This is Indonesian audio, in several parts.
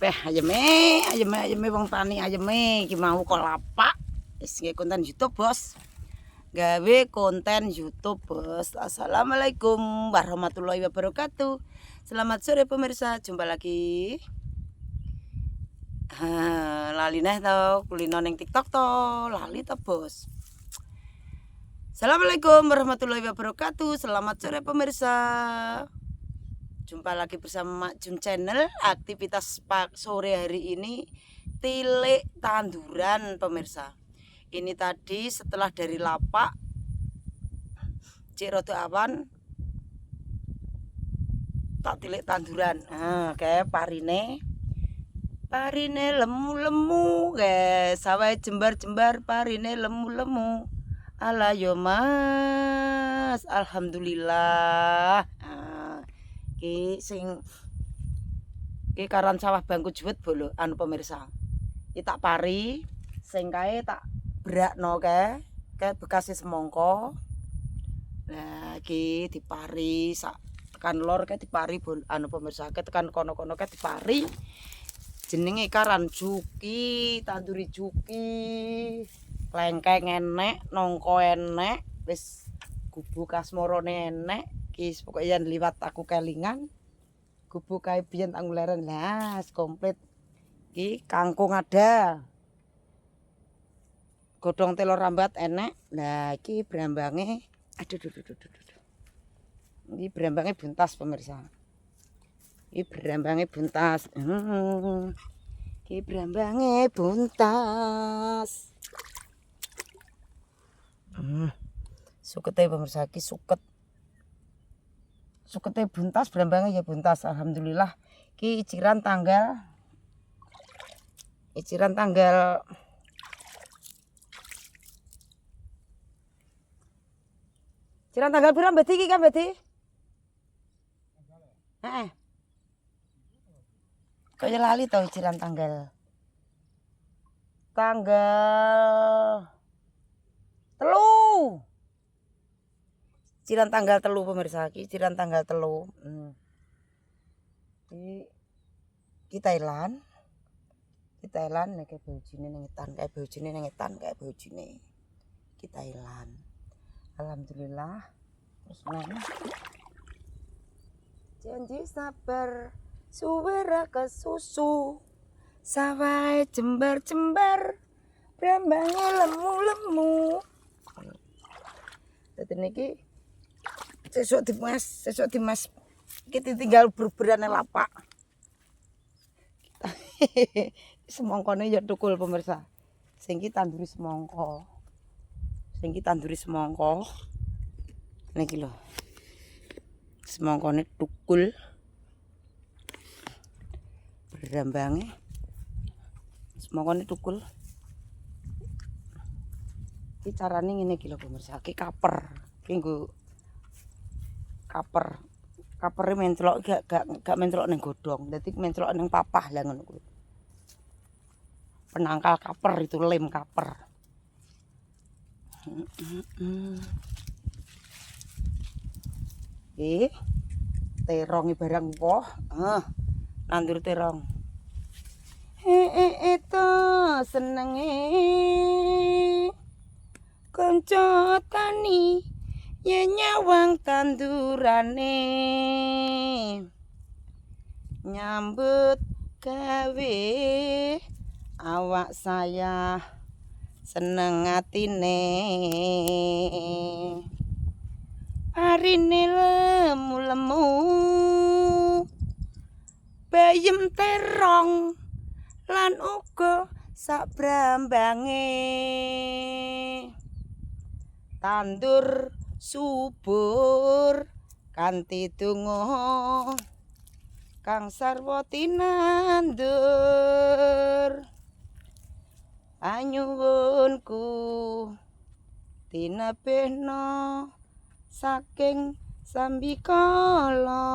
ayeme wong tani ayeme iki mau kok lapak. Wis nggih konten YouTube, Bos. Gawe konten YouTube, Bos. Assalamualaikum warahmatullahi wabarakatuh. Selamat sore pemirsa, jumpa lagi. Lali neh to kulino ning TikTok to, lali to, Bos. Assalamualaikum warahmatullahi wabarakatuh. Selamat sore pemirsa. Jumpa lagi bersama Mak Jun Channel. Aktivitas sore hari ini tilik tanduran pemirsa. Ini tadi setelah dari lapak cik rodo awan tak tilik tanduran. Kayak parine lemu-lemu guys. Sawah jembar-jembar parine lemu-lemu. Ala yo Mas, alhamdulillah. Ki karan sawah bangku juwet bolo anu pemirsa. Ki tak pari sing kae tak brakno kae bekase semangka. Nah, iki dipari sak tekan lor kae dipari anu pemirsa, tekan kono-kono kae dipari. Jenenge karan juki, tanduri juki. Lengkeng enek, nongko enek, wis gubu kasmorone enek. Kis pokoknya liwat aku kelingan gubuk kae biyen tak nguleren lah komplit. Iki kangkung ada, godhong telur rambat enek. Nah iki brambange aduh. Iki brambange buntas pemirsa. Iki brambange buntas. Iki brambange buntas. Sukete pemirsa, iki sukete buntas, brambange ya buntas. Alhamdulillah. Ki iciran tanggal pira mbeti iki kan mbeti? Heeh. Kaya lali to iciran tanggal 3. Ciran tanggal 3 pemirsa, iki ciran tanggal 3. Iki Thailand nek bojone ning etan, kae bojone ning etan, kae bojone. Iki Thailand. Alhamdulillah. Terus mana? Janji sabar, suwe ra kesusu. Sawah jembar-jembar, brambange lemu-lemu. Dadi niki sesuk dimas kita tinggal berberane lapak. Semangkane ya tukul pemirsa. Sing iki tanduri semangka. Niki lho. Semangkane tukul. Brambange. Semangkane tukul. Iki carane ngene iki lho pemirsa. Iki kaper. Iki nggo kapere mencelok gak mencelok ning godhong, dadi mencelok ning papah lah ngono kuwi. Penangkal kaper itu lem kaper. Terong barang poh. Nandur terong. Itu senenge kanca tani ya nyawang tandurane nyambut gawe awak saya seneng atine parine lemu-lemu bayem terong lan uga sak brambange tandur subur kanthi donga kang sarwa tinandur panyuwunku tinebehna saking sambikala.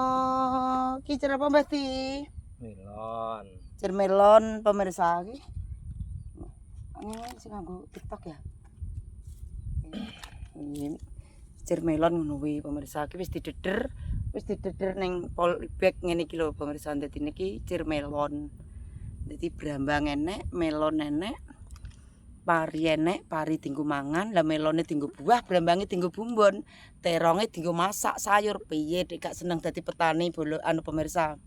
Ki cer apa Mbah Ti? Melon. Cer melon pemirsa iki. Ini sing nganggo TikTok ya. Ini cer melon ngono kuwi pemirsa. Iki wis dideder ning polybag ngene iki lho pemirsa. Dadi niki cer melon. Dadi brambang enek, melon enek, pari enek, pari dienggo mangan, lah melone dienggo buah, brambange dienggo bumbon, teronge dienggo masak sayur. Piye Dek gak seneng dadi petani bolo pemirsa.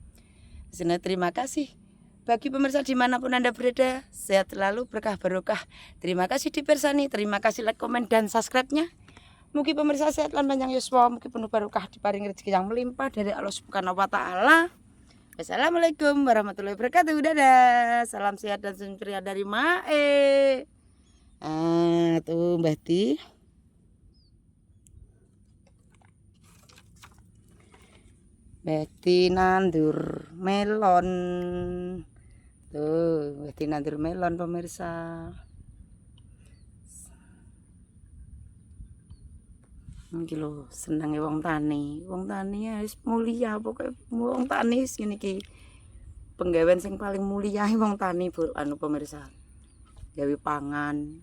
Sini terima kasih bagi pemirsa dimanapun Anda berada, sehat selalu, berkah barokah. Terima kasih dipersani, terima kasih like, komen, dan subscribe-nya. Mugi pemirsa sehat lan panjang yuswa, mugi penuh barokah, diparingi rezeki yang melimpah dari Allah Subhanahu wa taala. Wassalamualaikum warahmatullahi wabarakatuh. Dadah. Salam sehat dan senyum ceria dari Mae. Tuh Mbah Di. Mbah Di nandur melon. Tuh, Mbah Di nandur melon pemirsa. Iki lho, senenge wong tani. Wong tani wis mulia, pokoke wong tani ngene iki. Penggawean sing paling mulia wong tani pemirsa. Gawe pangan.